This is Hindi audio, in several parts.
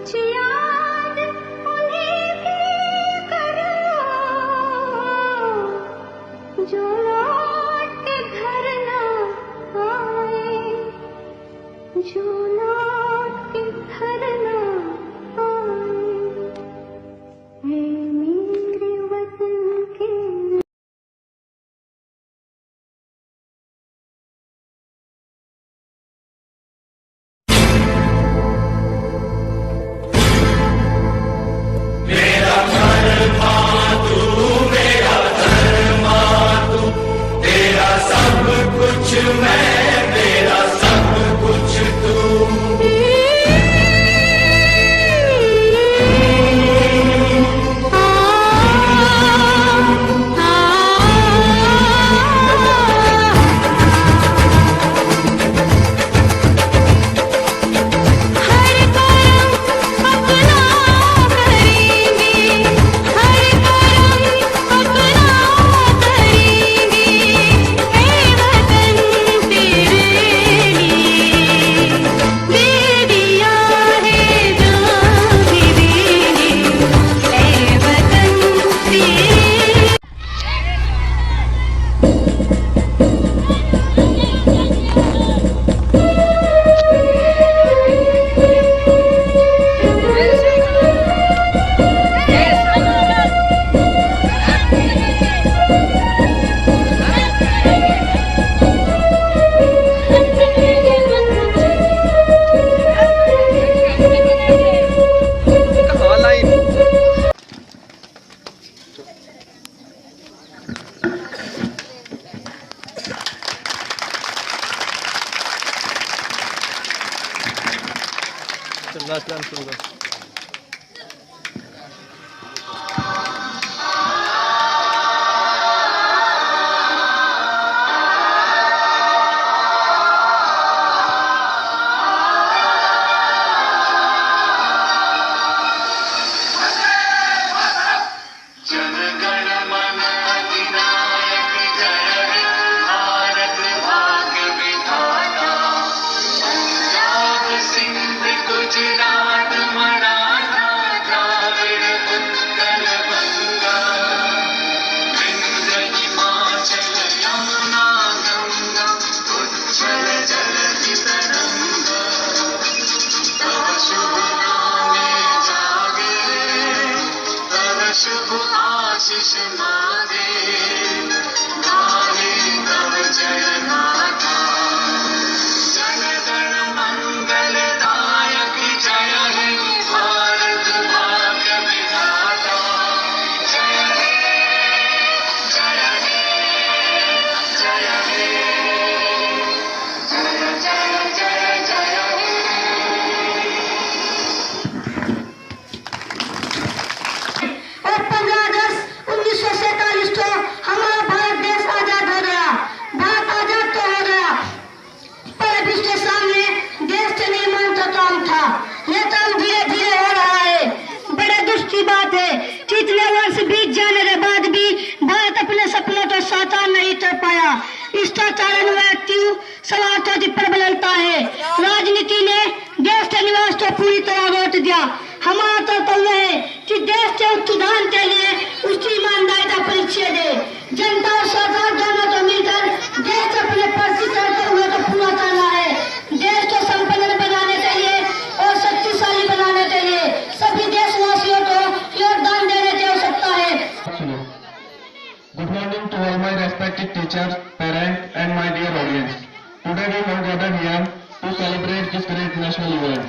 कुछ याद उन्हें भी करो जो लौट के घर ना आए, जो लौट के घर ना आए। हे मेरे वतन के लास्ट टाइम शुरू कर। आशीष मांगे गावे तव जय गाथा, जन गण मंगलदायक जय हे भारत भाग्य विधाता। जय हे जय हे जय हे जय जय जय जय हे। और 15 अगस्त 1947 को हमारा भारत देश आजाद हो गया। भारत आजाद तो हो गया, पर अब इसके सामने देश के निर्माण का काम था। यह काम धीरे धीरे हो रहा है। बड़े दुख की बात है कि इतने वर्ष बीत जाने के बाद भी भारत अपने सपनों को साकार नहीं कर पाया। इसका कारण वह क्यों स्वार्थों की प्रबलता है। राजनीति ने देश के निवास को पूरी तरह रोक दिया। हमारा कर्तव्य है कि देश के उत्थान के लिए उसकी ईमानदारी का परिचय दे। जनता और सरकार दोनों को मिलकर देश अपने प्रतिकर्तव्य हुए को पूरा करना है। देश को संपन्न बनाने के लिए और शक्तिशाली बनाने के लिए सभी देशवासियों को योगदान देने की आवश्यकता है। Good morning to all my respected teachers, parents and my dear audience. Today we have gathered here to celebrate this great national event.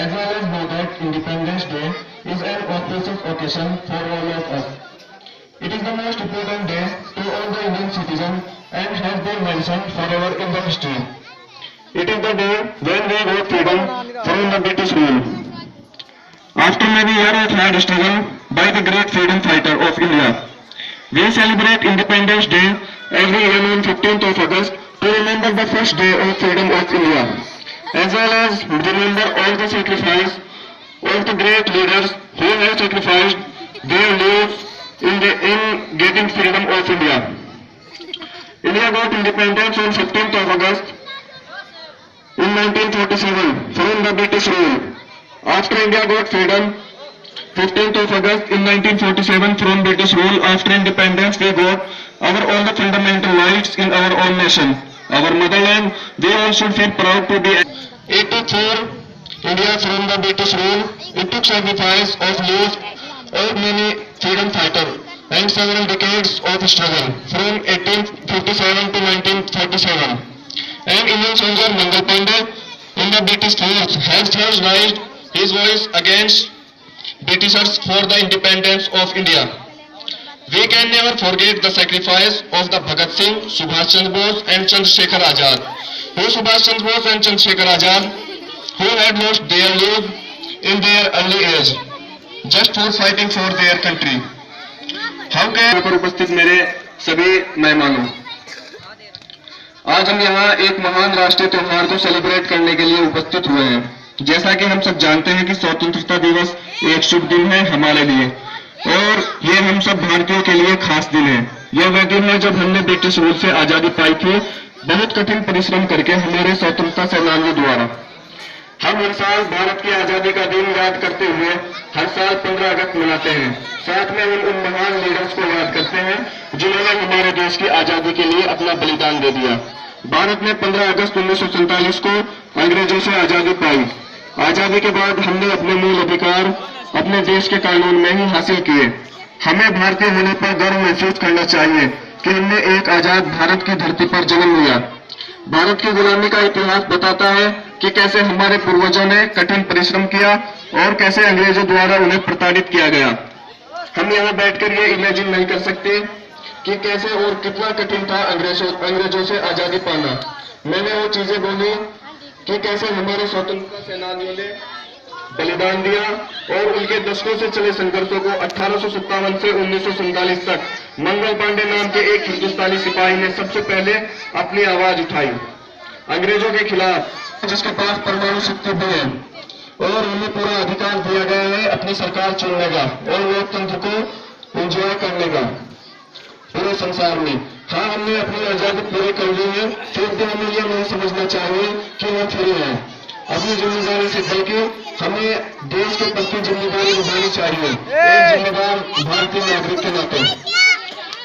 As well as know that Independence Day is an auspicious occasion for all of us. It is the most important day to all the Indian citizens and has been mentioned forever in the history. It is the day when we got freedom from the British rule. After many years of hard struggle by the great freedom fighter of India, we celebrate Independence Day every year on 15th of August to remember the first day of freedom of India, as well as remember all the sacrifice of the great leaders who have sacrificed their lives in getting freedom of India. India got independence on 15th of August in 1947 from the British rule. After India got freedom, 15th of August in 1947 from British rule, after independence we got all the fundamental rights in our own nation, our motherland. We all should feel proud to be. 84 India from the British rule. It took sacrifice of lives of many freedom fighters and several decades of struggle from 1857 to 1947. And Indian soldier Mangal Pandey in the British force has raised his voice against Britishers for the independence of India. We can never forget the sacrifice of the Bhagat Singh, Subhash Chandra Bose and Chandrasekhar Azad. Who Subhash Chandra Bose and Chandrasekhar Azad, who had lost their life in their early age, just for fighting for their country. हम यहाँ पर उपस्थित मेरे सभी मेहमानों, आज हम यहाँ एक महान राष्ट्रीय त्योहार को सेलिब्रेट करने के लिए उपस्थित हुए हैं। जैसा कि हम सब जानते हैं कि स्वतंत्रता दिवस एक शुभ दिन है हमारे लिए, और ये हम सब भारतीयों के लिए खास दिन है। यह वह दिन है जब हमने ब्रिटिश रूल से आजादी पाई थी, बहुत कठिन परिश्रम करके हमारे स्वतंत्रता सेनानियों द्वारा। हम हर साल भारत की आजादी का दिन याद करते हुए हर साल 15 अगस्त मनाते हैं। साथ में हम उन महान लीडर्स को याद करते हैं जिन्होंने हमारे देश की आजादी के लिए अपना बलिदान दे दिया। भारत ने 15 अगस्त 1947 को अंग्रेजों से आजादी पाई। आजादी के बाद हमने अपने मूल अधिकार अपने देश के कानून में ही हासिल किए। हमें भारतीय होने पर गर्व महसूस करना चाहिए कि हमने एक आजाद भारत की धरती पर जन्म लिया। भारत की गुलामी का इतिहास बताता है कि कैसे हमारे पूर्वजों ने कठिन परिश्रम किया और कैसे अंग्रेजों द्वारा उन्हें प्रताड़ित किया गया। हम यहाँ बैठकर ये इमेजिन नहीं कर सकते कि कैसे और कितना कठिन था अंग्रेजों से आजादी पाना। मैंने वो चीजें बोली कि कैसे हमारे स्वतंत्रता सेनानियों ने बलिदान दिया और उनके दशकों से चले संघर्षों को 1857 से 1947 तक मंगल पांडे नाम के एक हिंदुस्तानी सिपाही ने सबसे पहले अपनी आवाज उठाई अंग्रेजों के खिलाफ, जिसके पास परमाणु शक्ति भी है और उन्हें पूरा अधिकार दिया गया है अपनी सरकार चुनने का और लोकतंत्र को एंजॉय करने का पूरे संसार में। हाँ, हमने अपनी आजादी पूरी कर ली है, फिर भी हमें यह नहीं समझना चाहिए कि हम फ्री हैं। अपनी जिम्मेदारी से बल्कि हमें देश के प्रति जिम्मेदारी निभानी चाहिए। एक जिम्मेदार भारतीय नागरिक के नाते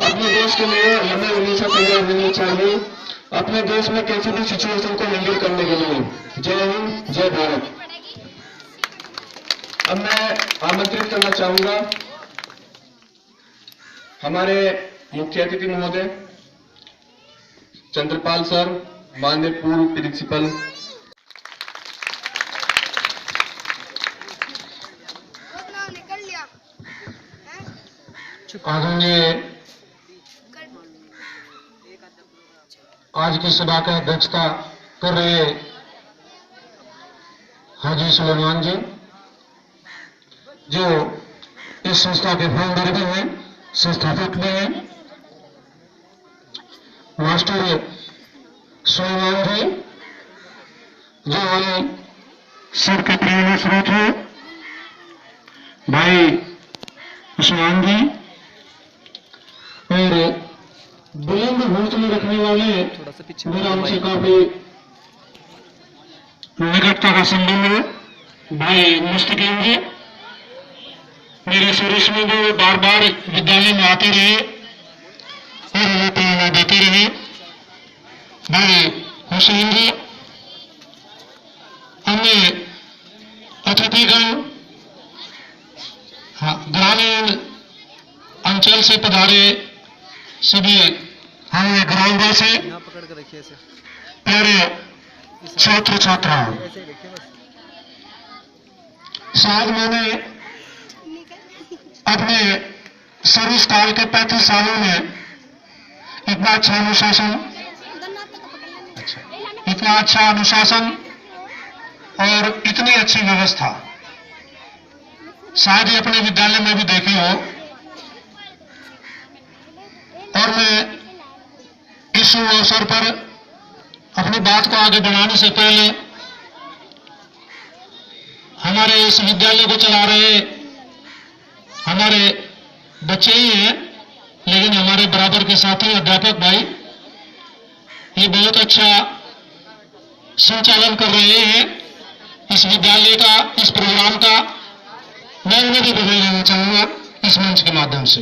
अपने देश के लिए हमें हमेशा तैयार रहना चाहिए, अपने देश में कैसी भी सिचुएशन को हैंडल करने के लिए। जय हिंद, जय भारत। अब मैं आमंत्रित करना चाहूंगा हमारे मुख्य अतिथि महोदय चंद्रपाल सर, माननीय पूर्व प्रिंसिपल। आदरणीय आज की सभा का अध्यक्षता कर रहे हाजी सुलेमान जी, जो इस संस्था के फाउंडर भी हैं, संस्थापक भी हैं, मास्टर सुलेमान जी, जो हम सबके प्रिय स्रोत हैं, भाई उस्मान जी, और बुलंद हौसले रखने वाले मेरा उनसे काफी निकटता का संबंध है भाई मुस्तकीम जी, मेरे शुरू में जो बार बार विद्यालय में आते रहे और हमें प्रेरणा देते रहे। भाई हुसैन जी, अन्य अतिथिगण, ग्रामीण अंचल से पधारे सभी हमारे ग्रामवासी, प्यारे छात्र छात्राओं, शायद मैंने अपने सर्विस काल के 35 सालों में इतना अच्छा अनुशासन और इतनी अच्छी व्यवस्था शायद ही अपने विद्यालय में भी देखी हो। और मैं इस अवसर पर अपनी बात को आगे बढ़ाने से पहले हमारे इस विद्यालय को चला रहे हमारे बच्चे ही हैं, लेकिन हमारे बराबर के साथी अध्यापक भाई ये बहुत अच्छा संचालन कर रहे हैं इस विद्यालय का, इस प्रोग्राम प्रोग्राम का मैं उन्हें भी बधाई देना चाहूंगा इस मंच के माध्यम से।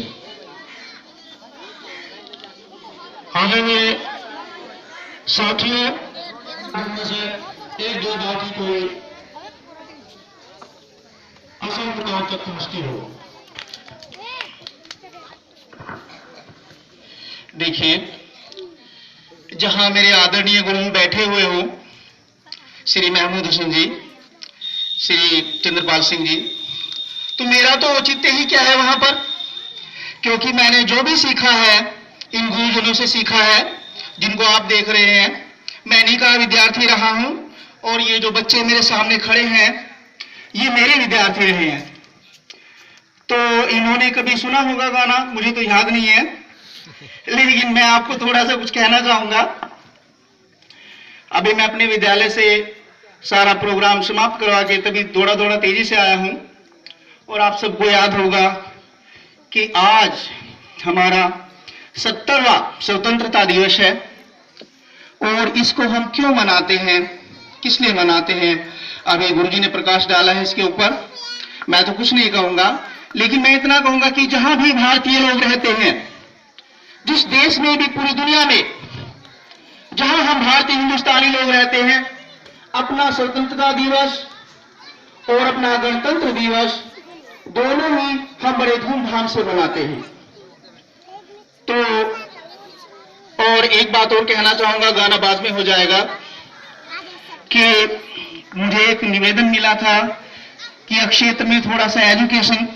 आदरणीय साथियों, से एक दो बात ही कोई असंभव तक पहुंचती हो। देखिए, जहां मेरे आदरणीय गुरु बैठे हुए हो, श्री महमूद हुसैन जी, श्री चंद्रपाल सिंह जी, तो मेरा तो औचित्य ही क्या है वहां पर, क्योंकि मैंने जो भी सीखा है इन गुरुजनों से सीखा है, जिनको आप देख रहे हैं। मैं इन्हीं का विद्यार्थी रहा हूं और ये जो बच्चे मेरे सामने खड़े हैं ये मेरे विद्यार्थी रहे हैं। तो इन्होंने कभी सुना होगा गाना, मुझे तो याद नहीं है, लेकिन मैं आपको थोड़ा सा कुछ कहना चाहूंगा। अभी मैं अपने विद्यालय से सारा प्रोग्राम समाप्त करवा के तभी दौड़ा दौड़ा तेजी से आया हूं, और आप सबको याद होगा कि आज हमारा 70वां स्वतंत्रता दिवस है, और इसको हम क्यों मनाते हैं, किस लिए मनाते हैं, अभी गुरुजी ने प्रकाश डाला है इसके ऊपर। मैं तो कुछ नहीं कहूंगा, लेकिन मैं इतना कहूंगा कि जहां भी भारतीय लोग रहते हैं, जिस देश में भी, पूरी दुनिया में जहां हम भारतीय हिंदुस्तानी लोग रहते हैं, अपना स्वतंत्रता दिवस और अपना गणतंत्र दिवस दोनों ही हम बड़े धूमधाम से मनाते हैं। तो और एक बात और कहना चाहूंगा, गाना बाद में हो जाएगा, कि मुझे एक निवेदन मिला था कि क्षेत्र में थोड़ा सा एजुकेशन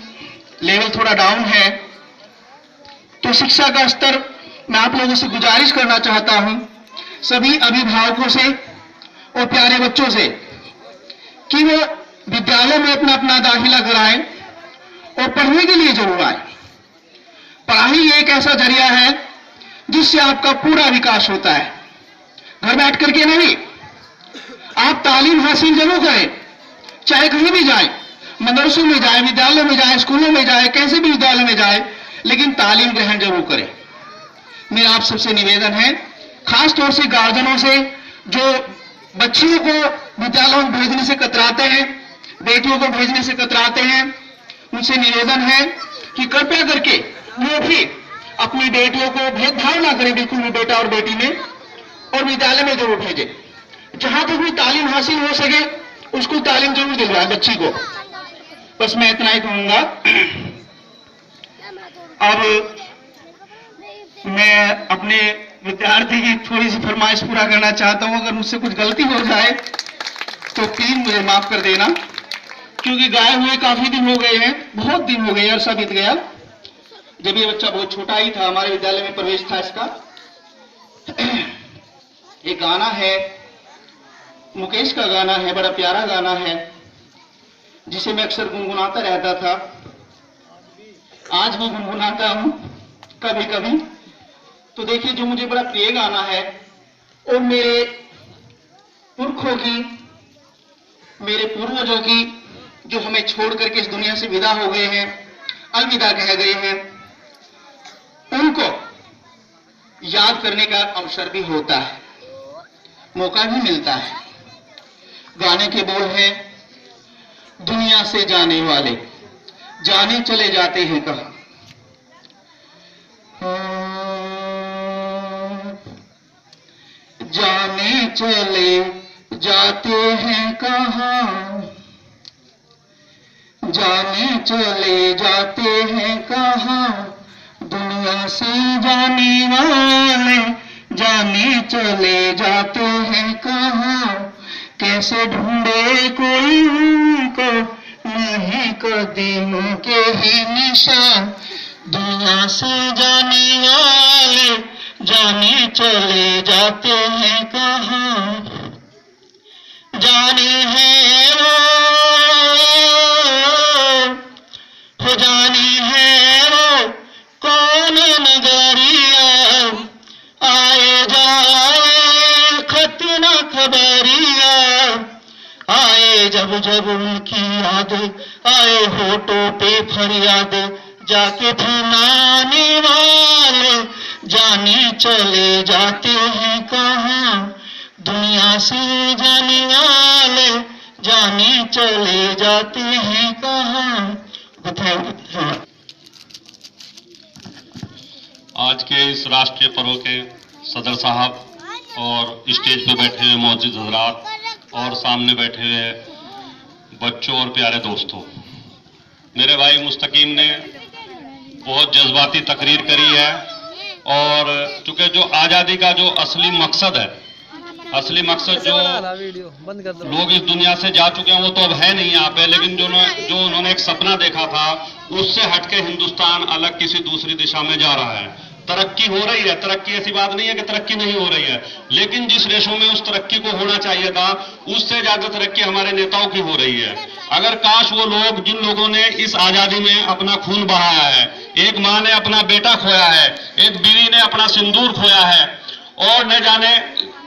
लेवल थोड़ा डाउन है, तो शिक्षा का स्तर मैं आप लोगों से गुजारिश करना चाहता हूं, सभी अभिभावकों से और प्यारे बच्चों से, कि वो विद्यालय में अपना अपना दाखिला कराएं और पढ़ने के लिए जरूर आए। पढ़ाई एक ऐसा जरिया है जिससे आपका पूरा विकास होता है, घर बैठ करके नहीं। आप तालीम हासिल जरूर करें, चाहे कहीं भी जाए, मदरसों में जाए, विद्यालयों में जाए, स्कूलों में जाए, कैसे भी विद्यालय में जाए, लेकिन तालीम ग्रहण जरूर करें। मेरा आप सबसे निवेदन है, खास तौर से गार्जियनों से, जो बच्चियों को विद्यालयों में भेजने से कतराते हैं, बेटियों को भेजने से कतराते हैं, उनसे निवेदन है कि कृपया करके वो भी अपनी बेटियों को भेदभाव ना करें, बिल्कुल भी बेटा और बेटी में, और विद्यालय में जरूर भेजें। जहां तक भी तालीम हासिल हो सके उसको तालीम जरूर दिलवाएं बच्ची को। बस मैं इतना ही कहूंगा। अब मैं अपने विद्यार्थी की थोड़ी सी फरमाइश पूरा करना चाहता हूं, अगर मुझसे कुछ गलती हो जाए तो प्लीज मुझे माफ कर देना, क्योंकि गाए हुए काफी दिन हो गए हैं, बहुत दिन हो गए, अरसा बीत गया। जब ये बच्चा बहुत छोटा ही था, हमारे विद्यालय में प्रवेश था इसका। एक गाना है, मुकेश का गाना है, बड़ा प्यारा गाना है, जिसे मैं अक्सर गुनगुनाता रहता था, आज भी गुनगुनाता हूं कभी कभी। तो देखिए, जो मुझे बड़ा प्रिय गाना है, और मेरे पुरखों की, मेरे पूर्वजों की, जो हमें छोड़ करके इस दुनिया से विदा हो गए हैं, अलविदा कह गए हैं, उनको याद करने का अवसर भी होता है, मौका भी मिलता है। गाने के बोल हैं, दुनिया से जाने वाले जाने चले जाते हैं कहां, जाने चले जाते हैं कहां, जाने चले जाते हैं कहां, दुनिया से जाने वाले जाने चले जाते हैं कहां, कैसे ढूंढे कोई उनको, नहीं कदमों के ही निशान, दुनिया से जाने वाले जाने चले जाते हैं कहां, जाने हैं वो जाने हैं वो कौन नगरिया, आए जाए खत न खबरिया, आए जब जब उनकी याद, आए होठों पे फरियाद, जाके थमाने वाले जाने चले जाते हैं कहां, दुनिया से जाने वाले जाने चले जाते हैं कहाँ। बताओ। आज के इस राष्ट्रीय पर्व के सदर साहब और स्टेज पे बैठे हुए मौजूद हजरात और सामने बैठे हुए बच्चों और प्यारे दोस्तों, मेरे भाई मुस्तकीम ने बहुत जज्बाती तकरीर करी है। और चूंकि जो आज़ादी का जो असली मकसद है, असली मकसद जो वीडियो बंद कर दो। लोग इस दुनिया से जा चुके हैं वो तो अब है नहीं यहाँ पे, लेकिन जो उन्होंने एक सपना देखा था उससे हटके हिंदुस्तान अलग किसी दूसरी दिशा में जा रहा है। तरक्की हो रही है, तरक्की ऐसी बात नहीं है कि तरक्की नहीं हो रही है, लेकिन जिस रेशों में उस तरक्की को होना चाहिए था उससे ज्यादा तरक्की हमारे नेताओं की हो रही है। अगर काश वो लोग, जिन लोगों ने इस आजादी में अपना खून बहाया है, एक माँ ने अपना बेटा खोया है, एक बीवी ने अपना सिंदूर खोया है और न जाने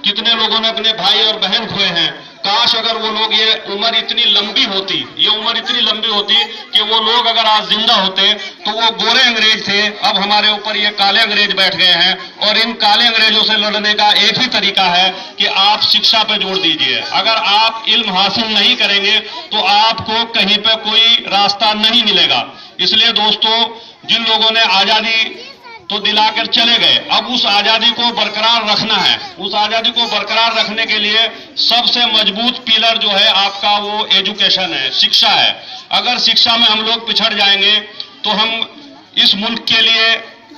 कितने लोगों ने अपने भाई और बहन खोए हैं, काश अगर वो लोग, ये उम्र इतनी लंबी होती कि वो लोग अगर आज जिंदा होते तो वो गोरे अंग्रेज थे, अब हमारे ऊपर ये काले अंग्रेज बैठ गए हैं। और इन काले अंग्रेजों से लड़ने का एक ही तरीका है कि आप शिक्षा पे जोर दीजिए। अगर आप इल्म हासिल नहीं करेंगे तो आपको कहीं पे कोई रास्ता नहीं मिलेगा। इसलिए दोस्तों, जिन लोगों ने आजादी तो दिलाकर चले गए, अब उस आजादी को बरकरार रखना है। उस आजादी को बरकरार रखने के लिए सबसे मजबूत पिलर जो है आपका वो एजुकेशन है, शिक्षा है। अगर शिक्षा में हम लोग पिछड़ जाएंगे तो हम इस मुल्क के लिए,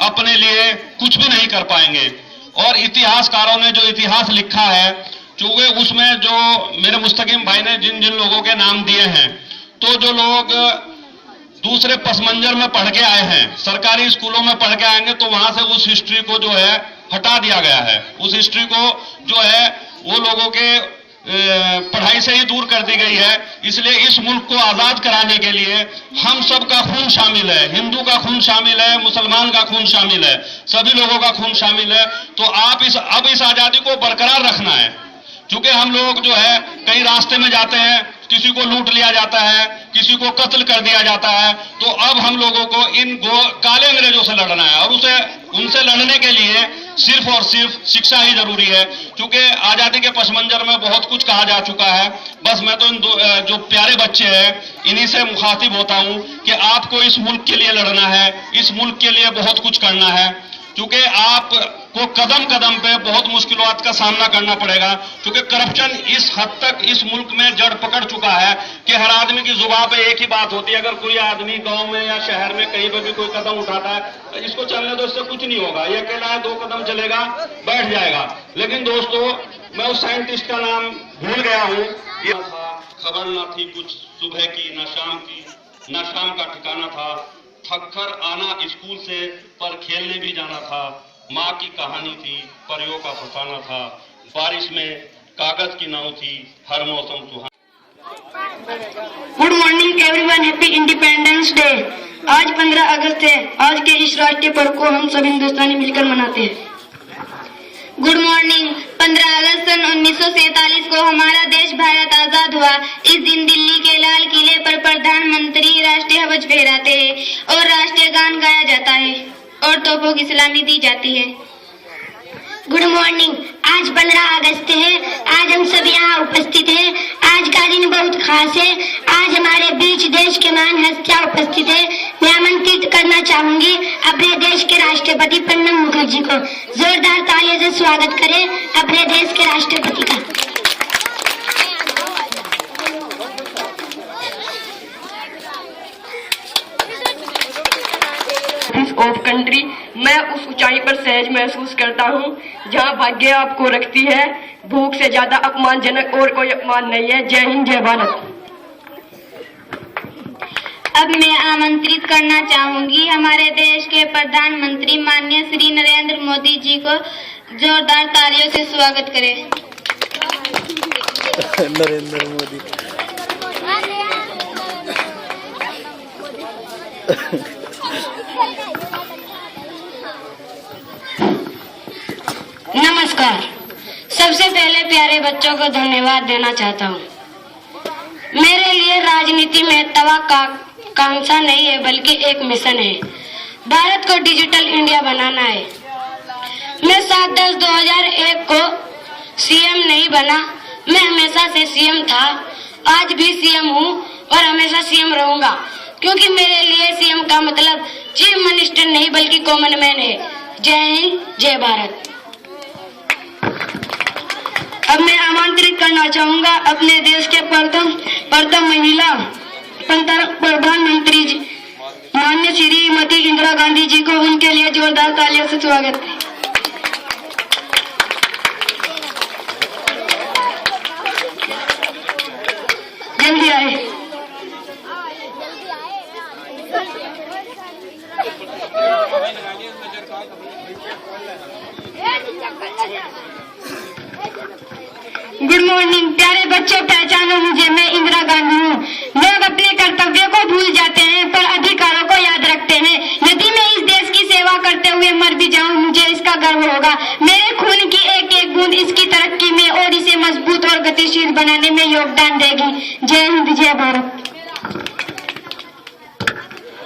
अपने लिए कुछ भी नहीं कर पाएंगे। और इतिहासकारों ने जो इतिहास लिखा है, चूंकि उसमें जो मेरे मुस्तकीम भाई ने जिन जिन लोगों के नाम दिए हैं, तो जो लोग दूसरे पस मंजर में पढ़ के आए हैं, सरकारी स्कूलों में पढ़ के आएंगे तो वहां से उस हिस्ट्री को जो है हटा दिया गया है। उस हिस्ट्री को जो है वो लोगों के पढ़ाई से ही दूर कर दी गई है। इसलिए इस मुल्क को आजाद कराने के लिए हम सब का खून शामिल है, हिंदू का खून शामिल है, मुसलमान का खून शामिल है, सभी लोगों का खून शामिल है। तो आप अब इस आजादी को बरकरार रखना है। चूंकि हम लोग जो है कई रास्ते में जाते हैं, किसी को लूट लिया जाता है, किसी को कत्ल कर दिया जाता है, तो अब हम लोगों को इन काले अंग्रेजों से लड़ना है। और उनसे लड़ने के लिए सिर्फ और सिर्फ शिक्षा ही जरूरी है। क्योंकि आजादी के पस मंजर में बहुत कुछ कहा जा चुका है। बस मैं तो इन जो प्यारे बच्चे हैं इन्हीं से मुखातिब होता हूं कि आपको इस मुल्क के लिए लड़ना है, इस मुल्क के लिए बहुत कुछ करना है। क्योंकि आपको कदम कदम पे बहुत मुश्किलों का सामना करना पड़ेगा। क्योंकि करप्शन इस हद तक इस मुल्क में जड़ पकड़ चुका है कि हर आदमी की जुबान पे एक ही बात होती है। अगर कोई आदमी गांव में या शहर में कहीं पर भी कोई कदम उठाता है, इसको चलने दो, इससे कुछ नहीं होगा, ये अकेला है, 2 कदम चलेगा, बैठ जाएगा। लेकिन दोस्तों, मैं उस साइंटिस्ट का नाम भूल गया हूँ। खबर ना थी कुछ सुबह की, न शाम की, न शाम का ठिकाना था। थक कर आना स्कूल से, पर खेलने भी जाना था। माँ की कहानी थी, परियों का फसाना था। बारिश में कागज की नाव थी, हर मौसम सुहाना। Good morning everyone, happy independence day. आज 15 अगस्त है। आज के इस राष्ट्रीय पर्व को हम सब हिंदुस्तानी मिलकर मनाते हैं। Good morning. 15 अगस्त सन 1947 को हमारा देश भारत आजाद हुआ। इस दिन दिल्ली के लाल किले पर प्रधानमंत्री राष्ट्रीय ध्वज फहराते हैं और राष्ट्रीय गान गाया जाता है और तोपों की सलामी दी जाती है। Good morning. आज 15 अगस्त है। आज हम सब यहाँ उपस्थित हैं। आज का दिन बहुत खास है। आज हमारे बीच देश के महान हस्तियाँ उपस्थित है। मैं आमंत्रित करना चाहूंगी अपने देश के राष्ट्रपति प्रणब मुखर्जी को। जोरदार तालियों से स्वागत करें अपने देश के राष्ट्रपति का। ऑफ कंट्री, मैं उस ऊंचाई पर सहज महसूस करता हूँ जहाँ भाग्य आपको रखती है। भूख से ज्यादा अपमानजनक और कोई अपमान नहीं है। जय हिंद, जय भारत। अब मैं आमंत्रित करना चाहूंगी हमारे देश के प्रधानमंत्री माननीय श्री नरेंद्र मोदी जी को। जोरदार तालियों से स्वागत करें। नरेंद्र मोदी। नमस्कार। सबसे पहले प्यारे बच्चों को धन्यवाद देना चाहता हूँ। मेरे लिए राजनीति में महत्वाकांक्षा नहीं है, बल्कि एक मिशन है। भारत को डिजिटल इंडिया बनाना है। मैं 7/10/2001 को सीएम नहीं बना, मैं हमेशा से सीएम था। आज भी सीएम हूँ और हमेशा सीएम रहूंगा, क्योंकि मेरे लिए सीएम का मतलब चीफ मिनिस्टर नहीं बल्कि कॉमन मैन है। जय हिंद, जय भारत। अब मैं आमंत्रित करना चाहूंगा अपने देश के प्रथम महिला प्रधानमंत्री माननीय श्रीमती इंदिरा गांधी जी को। उनके लिए जोरदार तालियों से स्वागत है। जल्दी आए। गुड मॉर्निंग प्यारे बच्चों, पहचानो मुझे, मैं इंदिरा गांधी हूँ। लोग अपने कर्तव्यों को भूल जाते हैं पर अधिकारों को याद रखते हैं। यदि मैं इस देश की सेवा करते हुए मर भी जाऊँ, मुझे इसका गर्व होगा। मेरे खून की एक एक बूंद इसकी तरक्की में और इसे मजबूत और गतिशील बनाने में योगदान देगी। जय हिंद, जय भारत।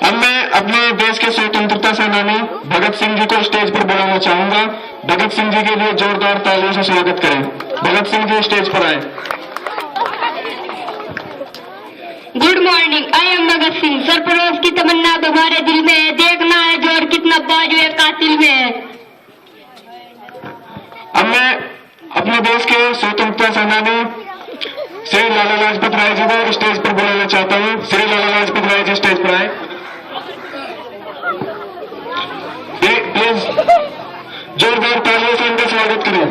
अब मैं अपने देश के स्वतंत्रता सेनानी भगत सिंह जी को स्टेज पर बुलाना चाहूंगा। भगत सिंह जी के लिए जोरदार तालियों से स्वागत करें। भगत सिंह जी स्टेज पर आए। Good morning, I am Bhagat Singh. Sarfarosh की तमन्ना अब हमारे दिल में है, देखना है जोर कितना बाजू है कातिल में है। अब मैं अपने देश के स्वतंत्रता सेनानी श्री लाला लाजपत राय जी को स्टेज पर बुलाना चाहता हूँ। श्री लाला लाजपत राय जी स्टेज पर आए। प्लीज जोरदार तालियों से इनका स्वागत करें।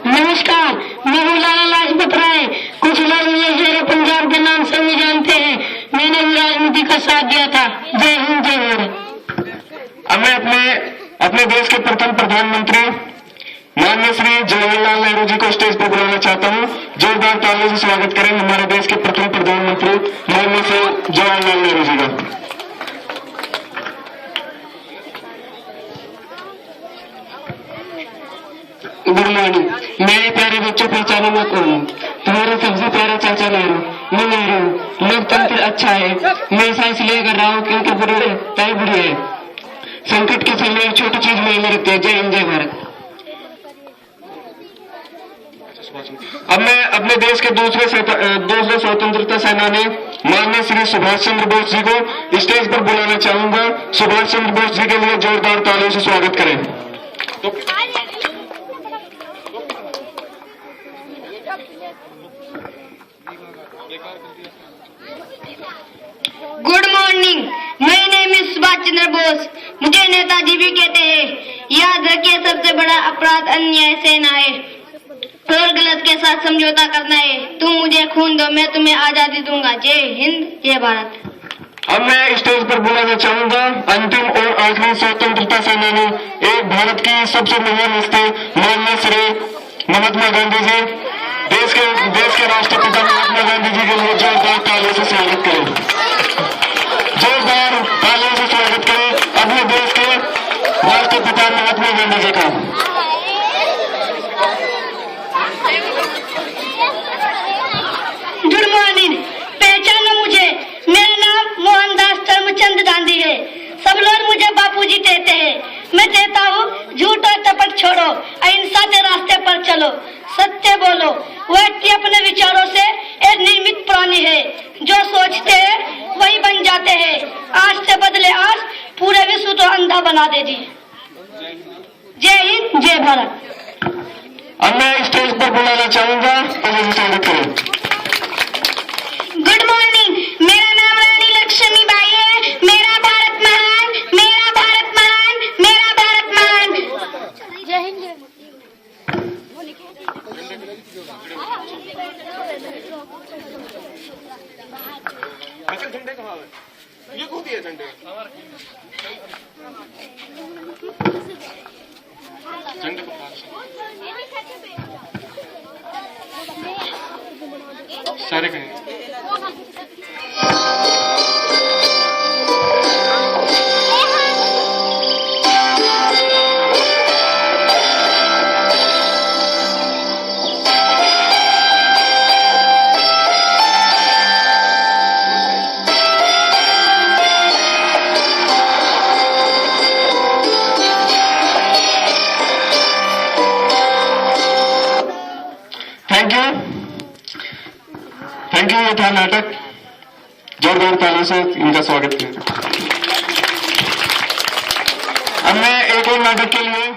नमस्कार, मैं हूँ लाला लाजपत राय। कुछ लोग मुझे शेर पंजाब के नाम से भी जानते हैं। मैंने भी राजनीति का साथ दिया था। जय हिंद, जय भारत। अब मैं अपने देश के प्रथम प्रधानमंत्री माननीय श्री जवाहरलाल नेहरू जी को स्टेज पर बुलाना चाहता हूँ। जोरदार तालियों से स्वागत करें हमारे देश के प्रथम प्रधानमंत्री माननीय श्री जवाहरलाल नेहरू जी का। गुड मॉर्निंग मेरे प्यारे बच्चों, पहचानो मैं कौन हूँ? तुम्हारा सबसे प्यारा चाचा नेहरू। मैं नेहरू हूँ। लोकतंत्र अच्छा है। मैं ऐसा इसलिए कर रहा हूँ क्योंकि बुरे तय बुरी है। संकट के समय एक छोटी चीज मायने रखती है। जय हिंद, जय भारत। अब मैं अपने देश के दूसरे स्वतंत्रता सेनानी माननीय श्री सुभाष चंद्र बोस जी को स्टेज पर बुलाना चाहूंगा। सुभाष चंद्र बोस जी के लिए जोरदार तालियों से स्वागत करें। Good morning, my name is Subhash Chandra Bose. मुझे नेताजी भी कहते हैं। याद रखिए, सबसे बड़ा अपराध अन्याय से ना है और गलत के साथ समझौता करना है। तुम मुझे खून दो, मैं तुम्हें आजादी दूंगा। जय हिंद, जय भारत। अब मैं स्टेज पर बुलाना चाहूंगा अंतिम और आखिरी स्वतंत्रता सेनानी, एक भारत की सबसे महान हस्ती माननीय श्री महात्मा गांधी जी। देश के राष्ट्रपिता महात्मा गांधी जी के लिए जोरदार तालियों से स्वागत करें। जोरदार तालियों से स्वागत करें अपने देश के राष्ट्रपिता महात्मा गांधी जी का। गुड मॉर्निंग, पहचानो मुझे, मेरा नाम मोहनदास करमचंद गांधी है। सब लोग मुझे बापूजी कहते हैं। मैं कहता हूँ, झूठ और कपट छोड़ो, अहिंसा के रास्ते पर चलो, सत्य बोलो। व्यक्ति अपने विचारों से एक निर्मित प्राणी है। जो सोचते हैं वही बन जाते हैं। आज से बदले आज, पूरे विश्व को अंधा बना देगी। जय हिंद, जय भारत। अब मैं स्टेज पर बुलाना चाहूंगा, स्वागत करें। गुड मॉर्निंग, मेरा नाम रानी लक्ष्मीबाई है। मेरा भारत महान, मेरा भारत महान, मेरा भारत महान। जय हिंद, जय ये कौन दिया झंडे? झंडे सारे कहीं थैंक यू। ये था नाटक। जोरदार तालियों से इनका स्वागत करें। अब मैं एक और नाटक के लिए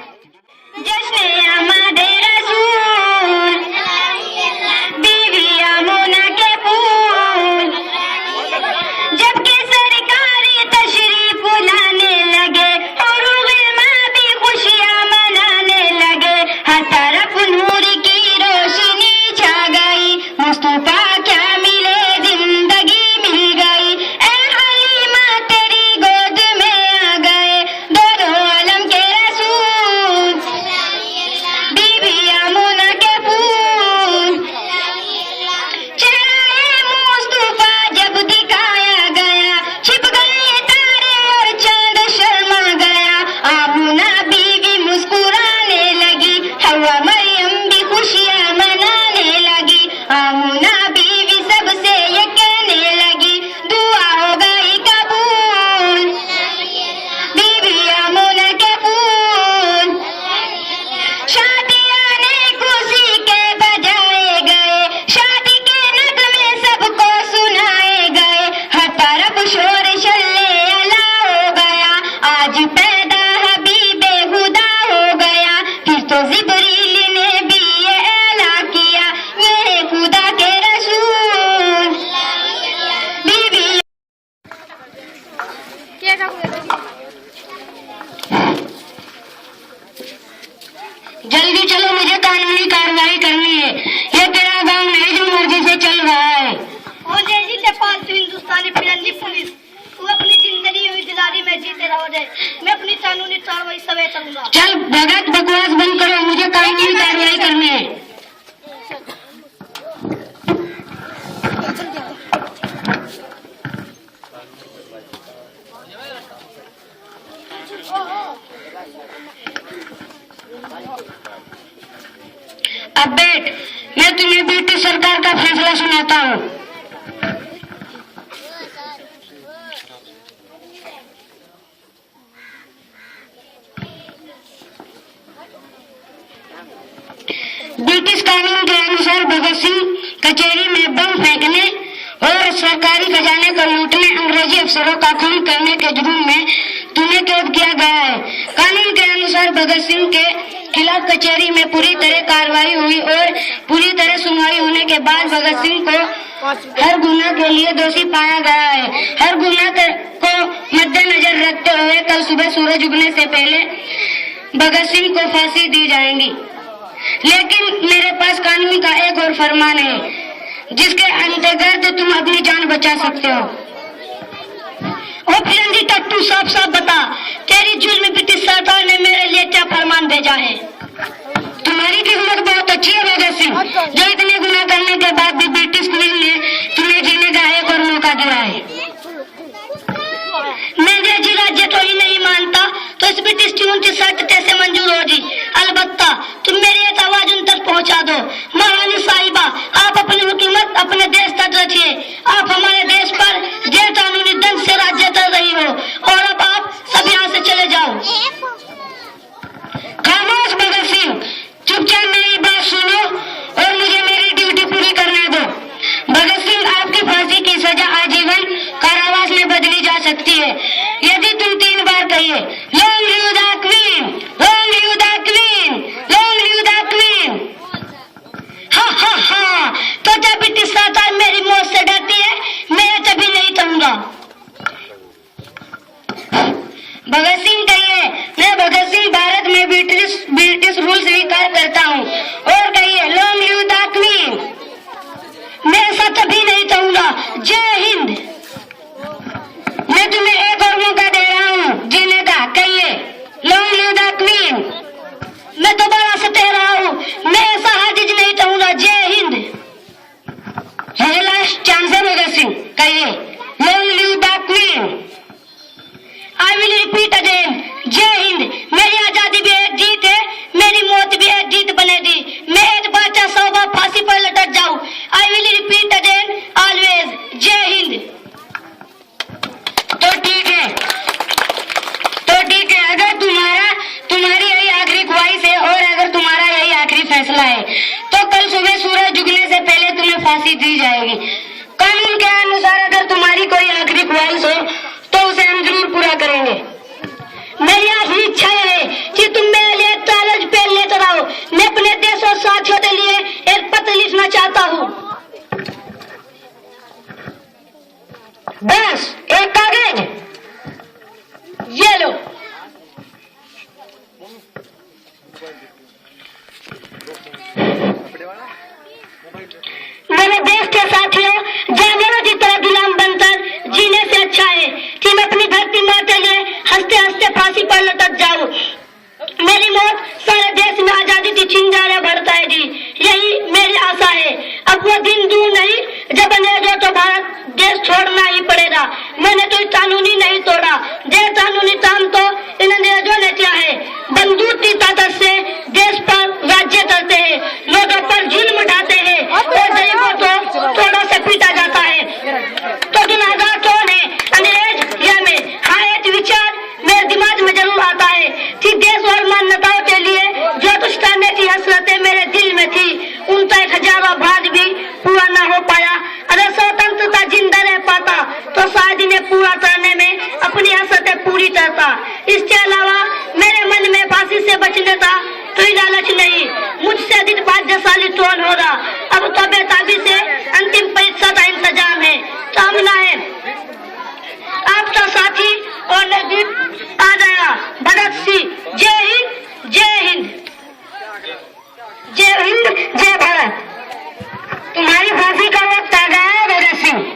जल्दी चलो, मुझे कानूनी कार्रवाई करनी है। ये तेरा गांव नहीं जो मर्जी से चल रहा है। और जैसी से पालतू हिंदुस्तानी फिरंगी पुलिस, तू अपनी जिंदगी हुई दिलारी में जीते रहोगे। मैं अपनी कानूनी कार्रवाई सवे करूंगा। चल भगत, बकवास बंद करो, मुझे कानूनी कार्रवाई करनी है। अब बैठ, मैं तुम्हें ब्रिटिश सरकार का फैसला सुनाता हूँ। ब्रिटिश कानून के अनुसार भगत सिंह कचहरी में बम फेंकने और सरकारी खजाने को लूटने, अंग्रेजी अफसरों का खून करने के जुर्म में तुम्हें कैद किया गया है। कानून के अनुसार भगत सिंह के खिलाफ कचहरी में पूरी तरह कार्रवाई हुई और पूरी तरह सुनवाई होने के बाद भगत सिंह को हर गुनाह के लिए दोषी पाया गया है। हर गुनाह को मद्देनजर रखते हुए कल सुबह सूरज उगने से पहले भगत सिंह को फांसी दी जाएगी। लेकिन मेरे पास कानून का एक और फरमान है जिसके अंतर्गत तुम अपनी जान बचा सकते हो। ओ फिरंगी टट्टू, साफ साफ बता, तेरी जुल्म ब्रिटिश सरकार ने मेरे लिए क्या फरमान भेजा है? तुम्हारी किस्मत बहुत अच्छी है भगत सिंह, जो इतने गुनाह करने के बाद भी ब्रिटिश क्वीन ने तुम्हें जीने का एक और मौका दिया है। मैं अंग्रेजी राज्य तो ही नहीं मानता तो इस ब्रिटिश ट्यून की शर्त कैसे मंजूर होगी? अलबत्ता तुम मेरी एक आवाज उन तक पहुंचा दो। महारानी साहिबा, आप अपनी हुकूमत अपने देश तक रखिए। आप हमारे देश पर गैर कानूनी ढंग से राज्य कर रही हो और अब आप सब यहाँ से चले जाओ। खामोश भगत सिंह, चुपचाप मेरी बात सुनो और मुझे मेरी ड्यूटी पूरी करने दो। भगत सिंह, आपकी फांसी की सजा आजीवन कारावास में बदली जा सकती है यदि तुम 3 बार कहिए long live the queen, long live the queen, long live the queen. हा हा हा, तो जब ब्रिटिश सरकार मेरी मौत से डरती है, मैं कभी नहीं कहूंगा। भगत सिंह कहिए, मैं भगत सिंह भारत में ब्रिटिश रूल स्वीकार करता हूँ। और कहिए लॉन्ग लिव द क्वीन। मैं ऐसा कभी नहीं कहूंगा। जय हिंद। मैं तुम्हें एक और मौका दे रहा हूँ जीने का। कहिए लॉन्ग लिव द क्वीन। मैं दोबारा से कह रहा हूँ, मैं ऐसा हाजिज नहीं कहूंगा। जय हिंद। है लास्ट चांस है भगत सिंह, कहिए long live the queen. I will repeat again, जय हिंद। मेरी आजादी भी एक जीत है, मेरी मौत भी एक जीत बनेगी। मैं एक बार चाहे 100 बार फांसी पर लटक जाऊं। I will repeat again always, जय हिंद। तो ठीक है, अगर तुम्हारी यही आखिरी ख्वाहिश है और अगर तुम्हारा यही आखिरी फैसला है तो कल सुबह सूरज फांसी दी जाएगी। कानून के अनुसार अगर तुम्हारी कोई आखिरी ख्वाहिश हो तो उसे हम जरूर पूरा करेंगे। मेरी आखिरी इच्छा है कि तुम मेरे लिए कागज पेन लेकर आओ। मैं अपने देश और साथियों के लिए एक पत्र लिखना चाहता हूँ। बस एक कागज, ये लो। मेरे देश के साथियों, जानवरों की तरह गुलाम बनकर जीने से अच्छा है कि मैं अपनी धरती माँ के लिए हंसते हंसते फांसी पर लटक जाऊं। मेरी मौत सारे देश में आजादी की चिंगारियां भड़काएगी, यही मेरी आशा है। अब वो दिन दूर नहीं जब अंग्रेजों को भारत देश छोड़ना ही पड़ेगा। मैंने कोई कानूनी नहीं तोड़ा, गैर कानूनी काम तो इन अंग्रेजों ने किया है। बंदूक की ताकत से देश पर राज्य करते हैं, लोगों पर जुल्म उठाते हैं और गरीबों को थोड़ा से पीटा जाता है। तो गुनाहगार कौन है, अंग्रेज या मैं? हाँ, एक विचार मेरे दिमाग में जरूर आता है कि देश और मान्यताओं के लिए जो कुछ करने की हसरतें मेरे दिल में थी, उनका 1000वां भाग भी पूरा न हो पाया। अगर स्वतंत्रता जिंदा रह पाता तो शायद इन्हें पूरा करने में अपनी हसरतें पूरी करता। इसके अलावा मेरे मन में फांसी से बचने का कोई लालच नहीं। मुझसे अधिक भाग्यशाली कौन होगा? अब तो बेताबी से अंतिम परीक्षा का इंतजाम है। सामना है आपका साथी और नजदीक आ गया, भगत सिंह। जय हिंद, जय हिंद, जय हिंद, जय भारत। तुम्हारी फांसी का वक्त आ गया है भगत सिंह।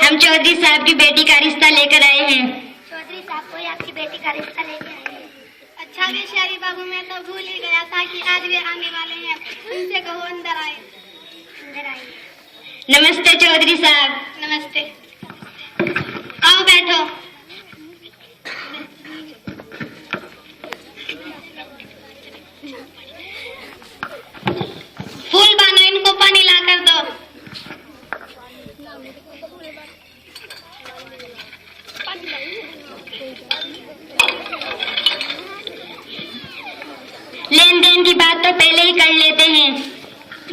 हम चौधरी साहब की बेटी का रिश्ता लेकर आए हैं। चौधरी साहब कोई आपकी बेटी का रिश्ता लेके आए हैं। अच्छा बेचारी बाबू, मैं तो भूल ही गया था कि आज वे आने वाले हैं। उनसे कहो अंदर आए। अंदर आइए। नमस्ते चौधरी साहब। नमस्ते, आओ बैठो। फूल बानो, इनको पानी ला कर दो। लेन देन की बात तो पहले ही कर लेते हैं।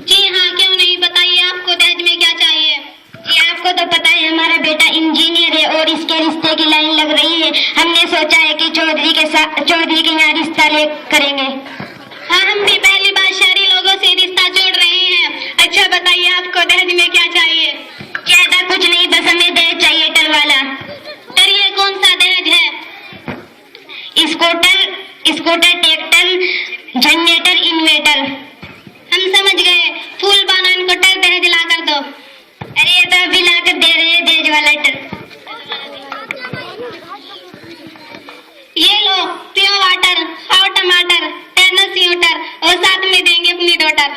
जी हाँ, क्यों नहीं, बताइए आपको दहेज में क्या चाहिए? जी आपको तो पता है हमारा बेटा इंजीनियर है और इसके रिश्ते की लाइन लग रही है। हमने सोचा है कि चौधरी के यहाँ रिश्ता ले करेंगे। हाँ, हम भी पहली बार शहरी लोगों से रिश्ता जोड़ रहे हैं। अच्छा बताइए आपको दहेज में क्या चाहिए? ज्यादा कुछ नहीं, बस हमें दहेज चाहिए टर वाला। टर ये कौन सा दहेज है? Scooter, tractor, generator, inverter. हम समझ गए। फूल बानो, इनको टर दहेज ला कर दो। अरे ये तो अभी ला कर दे रहे हैं दहेज वाला टर। ये लो, पियो वाटर, खाओ टमाटर, टेनस यूटर और साथ में देंगे अपनी डॉटर।